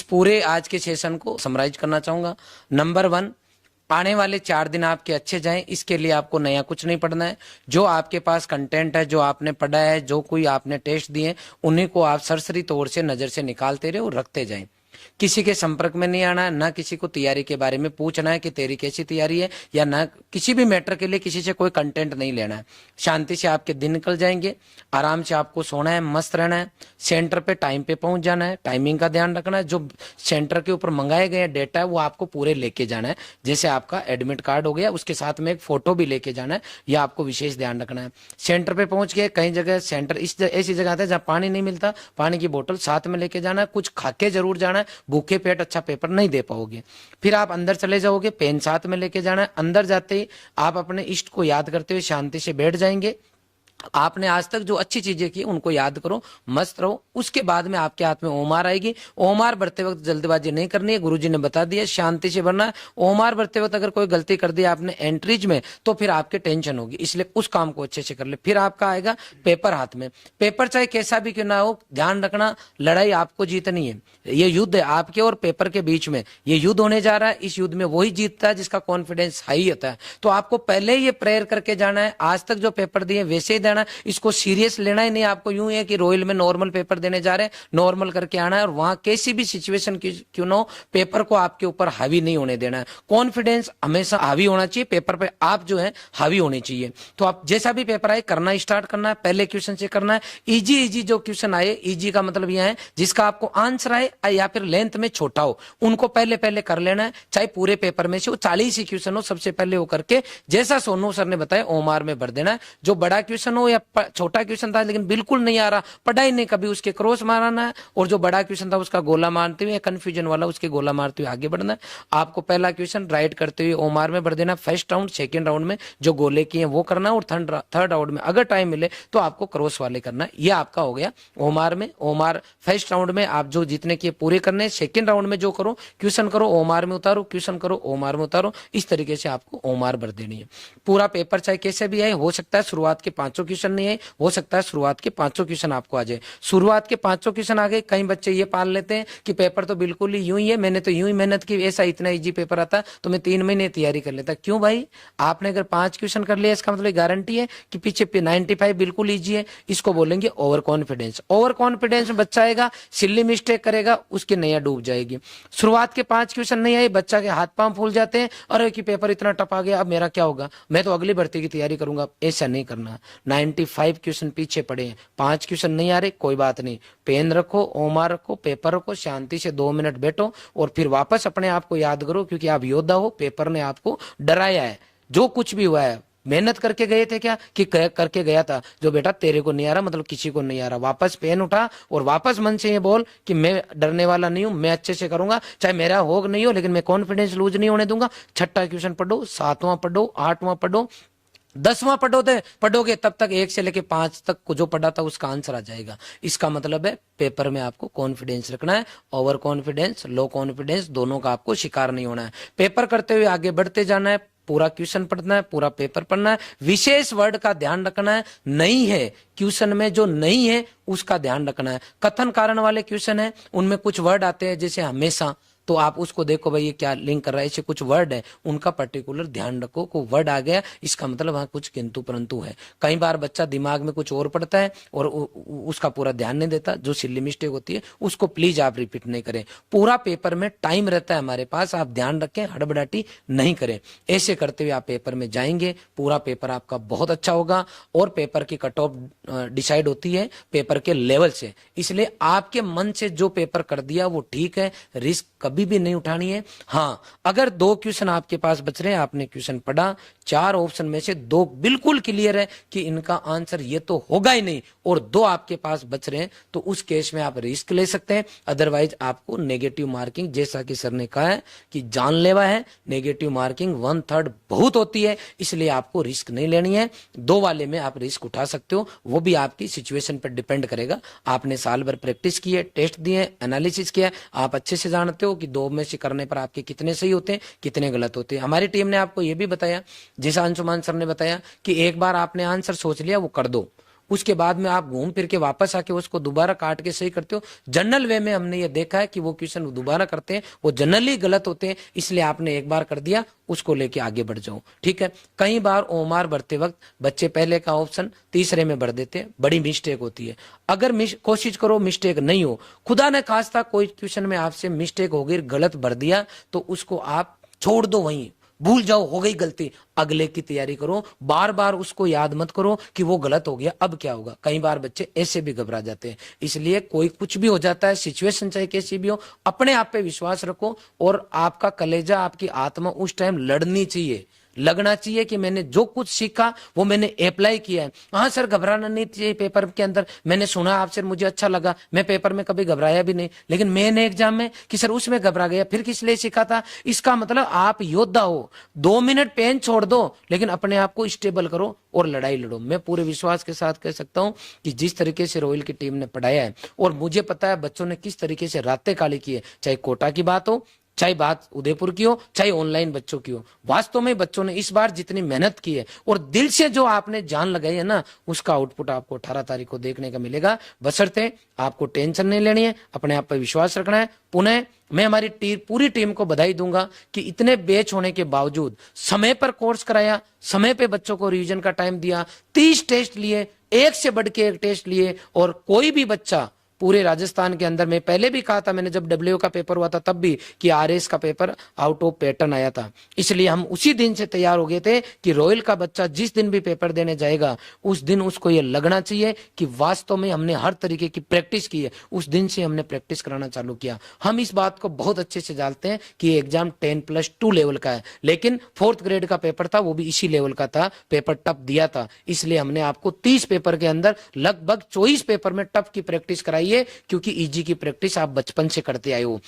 पूरे आज के सेशन को समराइज करना चाहूंगा। नंबर 1, आने वाले 4 दिन आपके अच्छे जाएं, इसके लिए आपको नया कुछ नहीं पढ़ना है। जो आपके पास कंटेंट है, जो आपने पढ़ा है, जो कोई आपने टेस्ट दिए, उन्हीं को आप सरसरी तौर से नजर से निकालते रहे और रखते जाएं। किसी के संपर्क में नहीं आना है, ना किसी को तैयारी के बारे में पूछना है कि तेरी कैसी तैयारी है, या ना किसी भी मैटर के लिए किसी से कोई कंटेंट नहीं लेना है। शांति से आपके दिन निकल जाएंगे, आराम से आपको सोना है, मस्त रहना है, सेंटर पे टाइम पे पहुंच जाना है, टाइमिंग का ध्यान रखना है, जो सेंटर के ऊपर मंगाए गए डेटा है वो आपको पूरे लेके जाना है। जैसे आपका एडमिट कार्ड हो गया, उसके साथ में एक फोटो भी लेके जाना है, यह आपको विशेष ध्यान रखना है। सेंटर पे पहुंच के कई जगह सेंटर ऐसी जगह आता है जहाँ पानी नहीं मिलता, पानी की बोतल साथ में लेके जाना है, कुछ खा के जरूर जाना है, भूखे पेट अच्छा पेपर नहीं दे पाओगे। फिर आप अंदर चले जाओगे, पेन साथ में लेके जाना है। अंदर जाते ही आप अपने इष्ट को याद करते हुए शांति से बैठ जाएंगे। आपने आज तक जो अच्छी चीजें की उनको याद करो, मस्त रहो। उसके बाद में आपके हाथ में ओमार आएगी। ओमार भरते वक्त जल्दबाजी नहीं करनी है, गुरुजी ने बता दिया, शांति से भरना है। ओमार भरते वक्त अगर कोई गलती कर दी आपने एंट्रीज में, तो फिर आपके टेंशन होगी, इसलिए उस काम को अच्छे से कर ले। फिर आपका आएगा पेपर हाथ में। पेपर चाहे कैसा भी क्यों ना हो, ध्यान रखना लड़ाई आपको जीतनी है। ये युद्ध है आपके और पेपर के बीच में, ये युद्ध होने जा रहा है। इस युद्ध में वही जीतता है जिसका कॉन्फिडेंस हाई होता है। तो आपको पहले ही ये प्रेयर करके जाना है, आज तक जो पेपर दिए वैसे ही देना, इसको सीरियस लेना ही नहीं। आपको यूं है कि रॉयल में नॉर्मल पेपर देने जा रहे हैं, नॉर्मल करके आना है, और वहां कैसी भी सिचुएशन क्यों ना हो, पेपर को आपके ऊपर हावी नहीं होने देना है। कॉन्फिडेंस हमेशा हावी होना चाहिए, पेपर पे आप जो है हावी होनी चाहिए। तो आप जैसा भी पेपर आए करना स्टार्ट करना है, पहले क्वेश्चन से करना है। इजी इजी जो क्वेश्चन आए, इजी का मतलब यह है जिसका आपको आंसर आए या फिर लेंथ में छोटा हो, उनको पहले पहले कर लेना है। चाहे पूरे पेपर में से वो 40 ही क्वेश्चन हो, सबसे पहले वो करके जैसा सोनू सर ने बताया ओमार में भर देना है। जो बड़ा क्वेश्चन हो या छोटा क्वेश्चन था लेकिन बिल्कुल नहीं आ रहा, पढ़ा ही नहीं कभी, उसके क्रॉस मारना है। और जो बड़ा क्वेश्चन था उसका गोला मारते हुए, कंफ्यूजन वाला उसके गोला मारते हुए आगे बढ़ना है। आपको पहला क्वेश्चन राइट करते हुए ओमार में भर देना। फर्स्ट राउंड, सेकंड राउंड में जो गोले किए वो करना, और थर्ड राउंड में अगर टाइम मिले तो आपको क्रॉस वाले करना है। यह आपका हो गया ओमार में। ओमार फर्स्ट राउंड में आप जो जितने किए पूरे करने, सेकंड राउंड में जो करो क्वेश्चन करो ओमार में उतारो, क्वेश्चन करो ओमार में उतारो। इस तरीके से आपको ओमार भर देनी है। पूरा पेपर चाहे कैसे भी आए, हो सकता है शुरुआत के 5 क्वेश्चन नहीं आए, हो सकता है शुरुआत के 5 क्वेश्चन आपको आ जाए। शुरुआत के 5 क्वेश्चन आ गए, कई बच्चे ये पाल लेते हैं कि पेपर तो बिल्कुल ही यूं ही है, मैंने तो यूं ही मेहनत की, ऐसा इतना इजी पेपर आता तो मैं 3 महीने तैयारी कर लेता। क्यों भाई, आपने अगर 5 क्वेश्चन कर लिया इसका मतलब गारंटी है कि पीछे 95 बिल्कुल ईजी है। इसको बोलेंगे ओवर कॉन्फिडेंस। ओवर कॉन्फिडेंस में बच्चा आएगा, सिल्ली मिस्टेक करेगा, उसकी नैया डूब जाएगी। शुरुआत के 5 क्वेश्चन नहीं आए, बच्चा के हाथ पांव फूल जाते हैं, अरे कि पेपर इतना टफ आ गया, अब मेरा क्या होगा, मैं तो अगली भर्ती की तैयारी करूंगा। ऐसा नहीं करना। 95 क्वेश्चन पीछे पड़े हैं, 5 क्वेश्चन नहीं आ रहे, कोई बात नहीं, पेन रखो, ओमार रखो, पेपर रखो, शांति से 2 मिनट बैठो और फिर वापस अपने आप को याद करो, क्योंकि आप योद्धा हो। पेपर ने आपको डराया है, जो कुछ भी हुआ है मेहनत करके गए थे क्या कि करके गया था, जो बेटा तेरे को नहीं आ रहा मतलब किसी को नहीं आ रहा, वापस पेन उठा और वापस मन से ये बोल कि मैं डरने वाला नहीं हूं, मैं अच्छे से करूंगा, चाहे मेरा हो नहीं हो, लेकिन मैं कॉन्फिडेंस लूज नहीं होने दूंगा। 6ठा क्वेश्चन पढ़ो, 7वां पढ़ो, 8वां पढ़ो, 10वां पढ़ोगे तब तक 1 से लेके 5 तक को जो पढ़ा था उसका आंसर आ जाएगा। इसका मतलब है पेपर में आपको कॉन्फिडेंस रखना है। ओवर कॉन्फिडेंस, लो कॉन्फिडेंस दोनों का आपको शिकार नहीं होना है। पेपर करते हुए आगे बढ़ते जाना है, पूरा क्वेश्चन पढ़ना है, पूरा पेपर पढ़ना है। विशेष वर्ड का ध्यान रखना है, नहीं है क्वेश्चन में जो नहीं है उसका ध्यान रखना है। कथन कारण वाले क्वेश्चन है, उनमें कुछ वर्ड आते हैं जैसे हमेशा, तो आप उसको देखो भाई ये क्या लिंक कर रहा है, ऐसे कुछ वर्ड है उनका पर्टिकुलर ध्यान रखो। को वर्ड आ गया इसका मतलब वहां कुछ किंतु परंतु है। कई बार बच्चा दिमाग में कुछ और पढ़ता है और उसका पूरा ध्यान नहीं देता, जो सिली मिस्टेक होती है उसको प्लीज आप रिपीट नहीं करें। पूरा पेपर में टाइम रहता है हमारे पास, आप ध्यान रखें, हड़बड़ाटी नहीं करें। ऐसे करते हुए आप पेपर में जाएंगे, पूरा पेपर आपका बहुत अच्छा होगा। और पेपर की कट ऑफ डिसाइड होती है पेपर के लेवल से, इसलिए आपके मन से जो पेपर कर दिया वो ठीक है, रिस्क कभी भी नहीं उठानी है। हाँ, अगर 2 क्वेश्चन आपके पास बच रहे हैं, आपने क्वेश्चन पढ़ा, 4 ऑप्शन में से 2 बिल्कुल क्लियर है कि इनका आंसर ये तो होगा ही नहीं, और 2 आपके पास बच रहे हैं, तो उस केस में आप रिस्क ले सकते हैं। अदरवाइज आपको नेगेटिव मार्किंग, जैसा कि सर ने कहा है कि जानलेवा है, नेगेटिव मार्किंग 1/3 बहुत होती है, इसलिए आपको रिस्क नहीं लेनी है। 2 वाले में आप रिस्क उठा सकते हो, वो भी आपकी सिचुएशन पर डिपेंड करेगा। आपने साल भर प्रैक्टिस की है, टेस्ट दिए, एनालिसिस किया, आप अच्छे से जानते हो कि 2 में से करने पर आपके कितने सही होते हैं, कितने गलत होते हैं। हमारी टीम ने आपको यह भी बताया, जैसा अंशुमान सर ने बताया, कि एक बार आपने आंसर सोच लिया वो कर दो, उसके बाद में आप घूम फिर के वापस आके उसको दोबारा काट के सही करते हो। जनरल वे में हमने ये देखा है कि वो क्वेश्चन दोबारा करते हैं, वो जनरली गलत होते हैं, इसलिए आपने एक बार कर दिया, उसको लेके आगे बढ़ जाओ। ठीक है, कई बार ओमार भरते वक्त बच्चे पहले का ऑप्शन तीसरे में भर देते हैं, बड़ी मिस्टेक होती है। अगर कोशिश करो मिस्टेक नहीं हो, खुदा ने खास्ता कोई क्वेश्चन में आपसे मिस्टेक हो गई, गलत भर दिया, तो उसको आप छोड़ दो, वहीं भूल जाओ, हो गई गलती, अगले की तैयारी करो। बार बार उसको याद मत करो कि वो गलत हो गया, अब क्या होगा। कई बार बच्चे ऐसे भी घबरा जाते हैं। इसलिए कोई कुछ भी हो जाता है, सिचुएशन चाहे कैसी भी हो, अपने आप पे विश्वास रखो और आपका कलेजा, आपकी आत्मा उस टाइम लड़नी चाहिए, लगना चाहिए कि मैंने जो कुछ सीखा वो मैंने अप्लाई किया है। हाँ सर, घबराना नहीं चाहिए पेपर के अंदर, मैंने सुना आपसे, मुझे अच्छा लगा, मैं पेपर में कभी घबराया भी नहीं, लेकिन मैंने एग्जाम में कि सर उसमें घबरा गया, फिर किस लिए सीखा था। इसका मतलब आप योद्धा हो। 2 मिनट पेन छोड़ दो, लेकिन अपने आप को स्टेबल करो और लड़ाई लड़ो। मैं पूरे विश्वास के साथ कह सकता हूं कि जिस तरीके से रॉयल की टीम ने पढ़ाया है, और मुझे पता है बच्चों ने किस तरीके से रातें काली की है, चाहे कोटा की बात हो, चाहे बात उदयपुर की हो, चाहे ऑनलाइन बच्चों की हो, वास्तव में बच्चों ने इस बार जितनी मेहनत की है और दिल से जो आपने जान लगाई है ना, उसका आउटपुट आपको 18 तारीख को देखने का मिलेगा। बशर्ते आपको टेंशन नहीं लेनी है, अपने आप पर विश्वास रखना है। पुनः मैं हमारी पूरी टीम को बधाई दूंगा कि इतने बैच होने के बावजूद समय पर कोर्स कराया, समय पे बच्चों को रिवीजन का टाइम दिया, 30 टेस्ट लिए, एक से बढ़ के एक टेस्ट लिए, और कोई भी बच्चा पूरे राजस्थान के अंदर, मैं पहले भी कहा था, मैंने जब डब्ल्यू का पेपर हुआ था तब भी, कि आरएस का पेपर आउट ऑफ पैटर्न आया था। इसलिए हम उसी दिन से तैयार हो गए थे कि रॉयल का बच्चा जिस दिन भी पेपर देने जाएगा, उस दिन उसको ये लगना चाहिए कि वास्तव में हमने हर तरीके की प्रैक्टिस की है। उस दिन से हमने प्रैक्टिस कराना चालू किया। हम इस बात को बहुत अच्छे से जानते हैं कि एग्जाम 10+2 लेवल का है, लेकिन 4th ग्रेड का पेपर था, वो भी इसी लेवल का था, पेपर टफ दिया था। इसलिए हमने आपको 30 पेपर के अंदर लगभग 24 पेपर में टफ की प्रैक्टिस कराई, क्योंकि इजी की प्रैक्टिस आप बचपन से करते आए हो।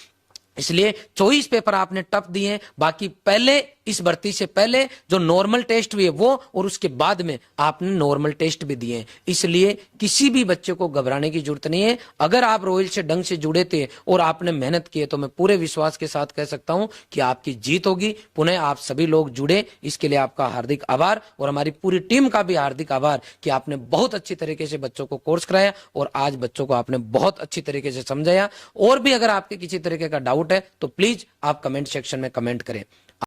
इसलिए 24 पेपर आपने टफ दिए। बाकी पहले इस भर्ती से पहले जो नॉर्मल टेस्ट हुए वो, और उसके बाद में आपने नॉर्मल टेस्ट भी दिए। इसलिए किसी भी बच्चे को घबराने की जरूरत नहीं है। अगर आप रॉयल से ढंग से जुड़े थे और आपने मेहनत की है, तो मैं पूरे विश्वास के साथ कह सकता हूं कि आपकी जीत होगी। पुनः आप सभी लोग जुड़े, इसके लिए आपका हार्दिक आभार, और हमारी पूरी टीम का भी हार्दिक आभार कि आपने बहुत अच्छी तरीके से बच्चों को कोर्स कराया और आज बच्चों को आपने बहुत अच्छी तरीके से समझाया। और भी अगर आपके किसी तरीके का डाउट है तो प्लीज आप कमेंट सेक्शन में कमेंट करें।